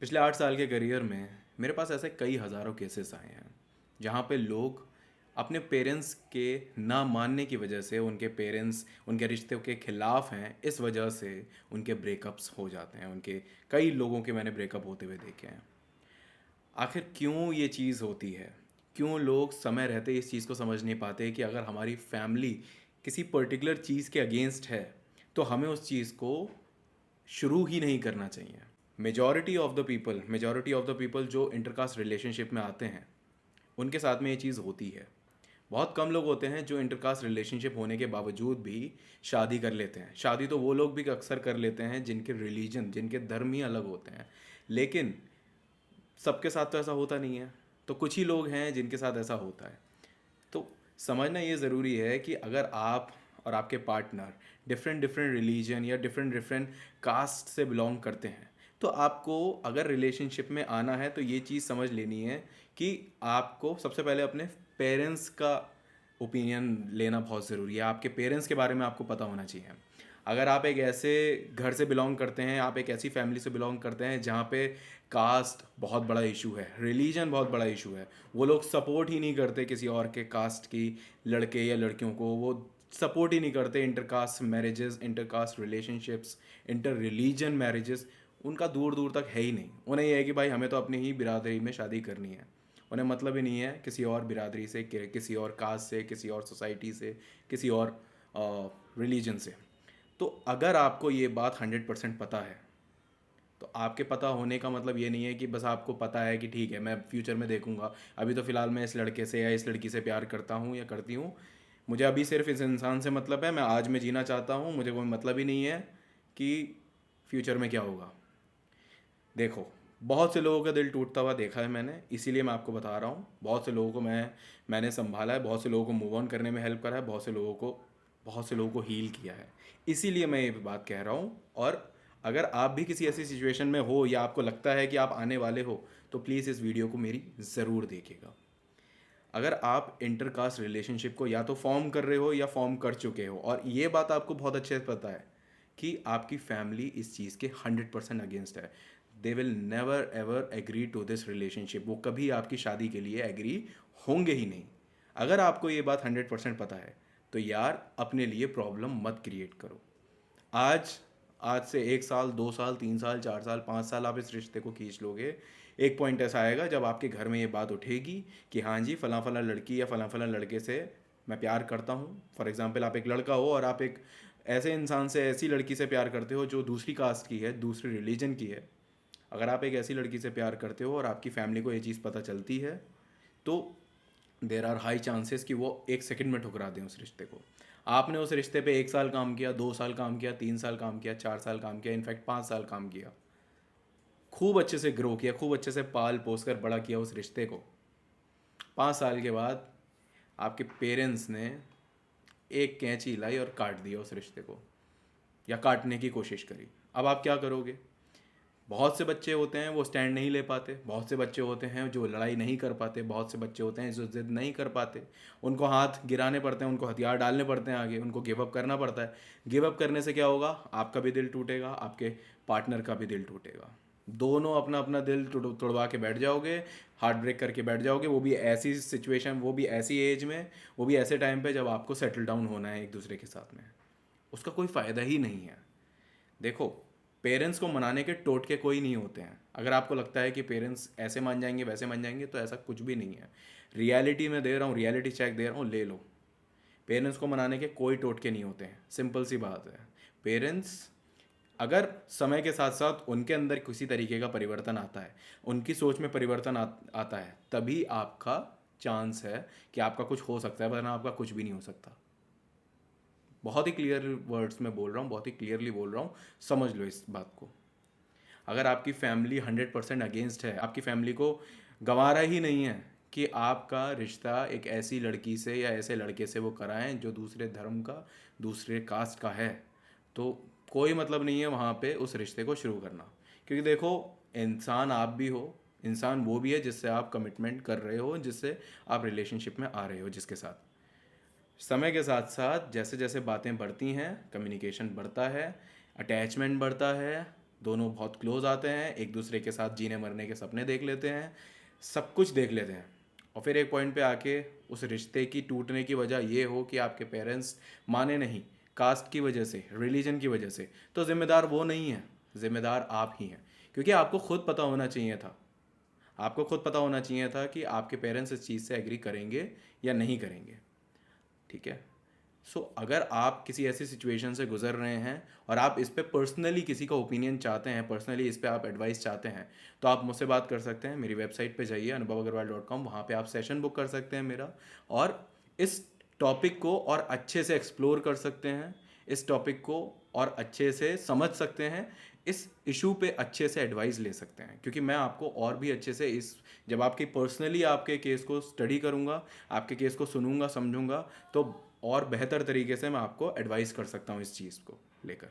पिछले 8 साल के करियर में मेरे पास ऐसे कई हज़ारों केसेस आए हैं जहाँ पे लोग अपने पेरेंट्स के ना मानने की वजह से, उनके पेरेंट्स उनके रिश्ते के खिलाफ हैं, इस वजह से उनके ब्रेकअप्स हो जाते हैं। उनके कई लोगों के मैंने ब्रेकअप होते हुए देखे हैं। आखिर क्यों ये चीज़ होती है? क्यों लोग समय रहते इस चीज़ को समझ नहीं पाते कि अगर हमारी फैमिली किसी पर्टिकुलर चीज़ के अगेंस्ट है तो हमें उस चीज़ को शुरू ही नहीं करना चाहिए। मेजॉरिटी ऑफ द पीपल जो इंटरकास्ट रिलेशनशिप में आते हैं उनके साथ में ये चीज़ होती है। बहुत कम लोग होते हैं जो इंटरकास्ट रिलेशनशिप होने के बावजूद भी शादी कर लेते हैं। शादी तो वो लोग भी अक्सर कर लेते हैं जिनके रिलीजन, जिनके धर्म ही अलग होते हैं। लेकिन सबके साथ तो ऐसा होता नहीं है। तो कुछ ही लोग हैं जिनके साथ ऐसा होता है। तो समझना ये ज़रूरी है कि अगर आप और आपके पार्टनर डिफरेंट डिफरेंट रिलीजन या डिफरेंट डिफरेंट कास्ट से बिलोंग करते हैं तो आपको अगर रिलेशनशिप में आना है तो ये चीज़ समझ लेनी है कि आपको सबसे पहले अपने पेरेंट्स का ओपिनियन लेना बहुत ज़रूरी है। आपके पेरेंट्स के बारे में आपको पता होना चाहिए। अगर आप एक ऐसे घर से बिलोंग करते हैं, आप एक ऐसी फैमिली से बिलोंग करते हैं जहाँ पे कास्ट बहुत बड़ा इशू है, रिलीजन बहुत बड़ा इशू है, वो लोग सपोर्ट ही नहीं करते किसी और के कास्ट की लड़के या लड़कियों को, वो सपोर्ट ही नहीं करते intercaste marriages, intercaste relationships, inter religion marriages, उनका दूर दूर तक है ही नहीं। उन्हें यह है कि भाई हमें तो अपनी ही बिरादरी में शादी करनी है। उन्हें मतलब ही नहीं है किसी और बिरादरी से, किसी और कास्ट से, किसी और सोसाइटी से, किसी और रिलीजन से। तो अगर आपको ये बात 100% पता है तो आपके पता होने का मतलब ये नहीं है कि बस आपको पता है कि ठीक है मैं फ्यूचर में देखूंगा, अभी तो फ़िलहाल मैं इस लड़के से या इस लड़की से प्यार करता हूँ या करती हूँ, मुझे अभी सिर्फ इस इंसान से मतलब है, मैं आज में जीना चाहता हूँ, मुझे कोई मतलब ही नहीं है कि फ्यूचर में क्या होगा। देखो, बहुत से लोगों का दिल टूटता हुआ देखा है मैंने, इसीलिए मैं आपको बता रहा हूँ। बहुत से लोगों को मैंने संभाला है, बहुत से लोगों को मूव ऑन करने में हेल्प करा है, बहुत से लोगों को हील किया है। इसीलिए मैं ये बात कह रहा हूँ। और अगर आप भी किसी ऐसी सिचुएशन में हो या आपको लगता है कि आप आने वाले हो तो प्लीज़ इस वीडियो को मेरी ज़रूर देखिएगा। अगर आप इंटरकास्ट रिलेशनशिप को या तो फॉर्म कर रहे हो या फॉर्म कर चुके हो और ये बात आपको बहुत अच्छे से पता है कि आपकी फैमिली इस चीज़ के 100% अगेंस्ट है, they will never ever agree to this relationship, वो कभी आपकी शादी के लिए एग्री होंगे ही नहीं। अगर आपको ये बात 100% पता है तो यार अपने लिए प्रॉब्लम मत क्रिएट करो। आज आज से 1 साल, 2 साल, 3 साल, 4 साल, 5 साल आप इस रिश्ते को खींच लोगे। एक पॉइंट ऐसा आएगा जब आपके घर में ये बात उठेगी कि हाँ जी, फलां फलां लड़की या फलां फलां लड़के से मैं प्यार करता हूँ। फॉर एग्जांपल, आप एक लड़का हो और आप एक ऐसे इंसान से, ऐसी लड़की से प्यार करते हो जो दूसरी कास्ट की है, दूसरे रिलीजन की है। अगर आप एक ऐसी लड़की से प्यार करते हो और आपकी फैमिली को ये चीज़ पता चलती है तो देर आर हाई चांसेस कि वो 1 सेकंड में ठुकरा दें उस रिश्ते को। आपने उस रिश्ते पे 1 साल काम किया, 2 साल काम किया, 3 साल काम किया, 4 साल काम किया, इनफैक्ट 5 साल काम किया, खूब अच्छे से ग्रो किया, खूब अच्छे से पाल पोस कर बड़ा किया उस रिश्ते को। 5 साल के बाद आपके पेरेंट्स ने एक कैंची लाई और काट दिया उस रिश्ते को, या काटने की कोशिश करी। अब आप क्या करोगे? बहुत से बच्चे होते हैं वो स्टैंड नहीं ले पाते, बहुत से बच्चे होते हैं जो लड़ाई नहीं कर पाते, बहुत से बच्चे होते हैं जो जिद नहीं कर पाते, उनको हाथ गिराने पड़ते हैं, उनको हथियार डालने पड़ते हैं आगे, उनको गिव अप करना पड़ता है। गिव अप करने से क्या होगा? आपका भी दिल टूटेगा, आपके पार्टनर का भी दिल टूटेगा, दोनों अपना अपना दिल तोड़वा के बैठ जाओगे, हार्ट ब्रेक करके बैठ जाओगे। वो भी ऐसी सिचुएशन, वो भी ऐसी एज में, वो भी ऐसे टाइम पे जब आपको सेटल डाउन होना है एक दूसरे के साथ में। उसका कोई फ़ायदा ही नहीं है। देखो, पेरेंट्स को मनाने के टोटके कोई नहीं होते हैं। अगर आपको लगता है कि पेरेंट्स ऐसे मान जाएंगे, वैसे मान जाएंगे, तो ऐसा कुछ भी नहीं है। रियलिटी में दे रहा हूँ, रियलिटी चेक दे रहा हूँ, ले लो। पेरेंट्स को मनाने के कोई टोटके नहीं होते हैं, सिंपल सी बात है। पेरेंट्स, अगर समय के साथ साथ उनके अंदर किसी तरीके का परिवर्तन आता है, उनकी सोच में परिवर्तन आता है, तभी आपका चांस है कि आपका कुछ हो सकता है, वरना आपका कुछ भी नहीं हो सकता। बहुत ही क्लियर वर्ड्स में बोल रहा हूँ, बहुत ही क्लियरली बोल रहा हूँ, समझ लो इस बात को। अगर आपकी फैमिली 100% अगेंस्ट है, आपकी फैमिली को गंवारा ही नहीं है कि आपका रिश्ता एक ऐसी लड़की से या ऐसे लड़के से वो कराएं जो दूसरे धर्म का, दूसरे कास्ट का है, तो कोई मतलब नहीं है वहाँ पे उस रिश्ते को शुरू करना। क्योंकि देखो, इंसान आप भी हो, इंसान वो भी है जिससे आप कमिटमेंट कर रहे हो, जिससे आप रिलेशनशिप में आ रहे हो, जिसके साथ। समय के साथ साथ जैसे जैसे बातें बढ़ती हैं, कम्युनिकेशन बढ़ता है, अटैचमेंट बढ़ता है, दोनों बहुत क्लोज आते हैं, एक दूसरे के साथ जीने मरने के सपने देख लेते हैं, सब कुछ देख लेते हैं, और फिर एक पॉइंट पे आके उस रिश्ते की टूटने की वजह ये हो कि आपके पेरेंट्स माने नहीं, कास्ट की वजह से, रिलीजन की वजह से, तो जिम्मेदार वो नहीं है, जिम्मेदार आप ही हैं। क्योंकि आपको खुद पता होना चाहिए था, आपको खुद पता होना चाहिए था कि आपके पेरेंट्स इस चीज़ से एग्री करेंगे या नहीं करेंगे। ठीक है। सो अगर आप किसी ऐसी सिचुएशन से गुजर रहे हैं और आप इस पे पर्सनली किसी का ओपिनियन चाहते हैं, पर्सनली इस पे आप एडवाइस चाहते हैं, तो आप मुझसे बात कर सकते हैं। मेरी वेबसाइट पे जाइए anubhavagarwal.com, वहाँ पे आप सेशन बुक कर सकते हैं मेरा, और इस टॉपिक को और अच्छे से एक्सप्लोर कर सकते हैं, इस टॉपिक को और अच्छे से समझ सकते हैं, इस इशू पे अच्छे से एडवाइस ले सकते हैं। क्योंकि मैं आपको और भी अच्छे से इस, जब आपकी पर्सनली आपके केस को स्टडी करूँगा, आपके केस को सुनूंगा, समझूंगा, तो और बेहतर तरीके से मैं आपको एडवाइस कर सकता हूँ इस चीज़ को लेकर।